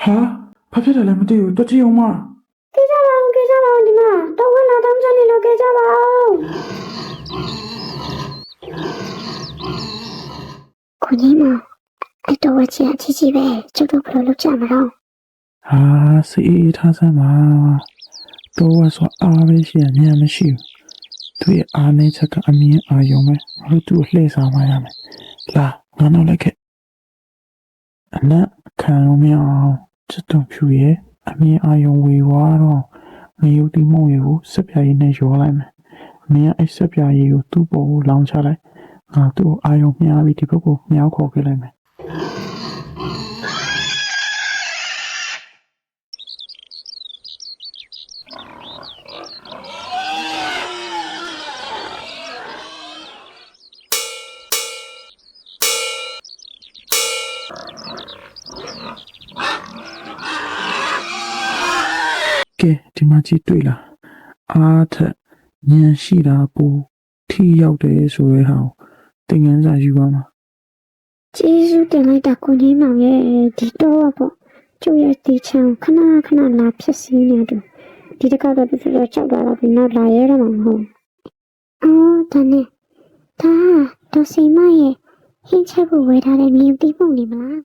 哈，ဘာဖြစ်တယ်လဲမသိဘူးတွတ်ကြည့်အောင်မ 给家吧，给家吧，你们都问了，他们家里头给家吧。姑娘们，哎，多我家几呗，就都不了家嘛了。 ဟာစိတ်အေးထားစမ်းပါတော့ဝါဆိုအားပဲရှိရညံမရှိဘူးသူရဲ့အားနေချက်ကအမြင်အာရုံပဲငါတို့သူ့ကိုလှည့်စားမှရမယ်လာငါနောက်လိုက်ခဲ့အနက်ခံလို့မရအောင်ချစ်တုံဖြူရဲ့အမြင်အာရုံဝေဝါတော့ငရုတ်တိမုံရကိုစက်ပြားရည်နဲ့ရောလိုက်မယ်အမြင်အဲ့စက်ပြားရည်ကိုသူ့ပေါ်ကိုလောင်းချလိုက်ငါသူ့ကိုအာရုံမျှပြီးဒီဘက်ကိုမြောက်ခေါ်ခဲ့လိုက်မယ်ကဲဒီမှာကြည့်တွေ့လားအားထက်ဉာဏ်ရှိတာပိုထိရောက်တယ်ဆိုရဲဟာသင်ခန်းစာယူပါမှာကျေးဇူးတင်လိုက်တာကိုကြီးမောင်ရဲ့ဒီတော့ပေါ့ကျိုးရဲ့ဒီချမ်းခဏခဏလာဖြစ်စီနေတယ်ဒီတကတော့ပြပြကြောက်တာတော့ပြီးတော့လာရဲတော့မှာမဟုတ်အော်ဒါနဲ့ဒါတော့စိမရဲ့ဟင်းချက်ဖို့ဝယ်ထားတဲ့မြေတီးပုံနေမလား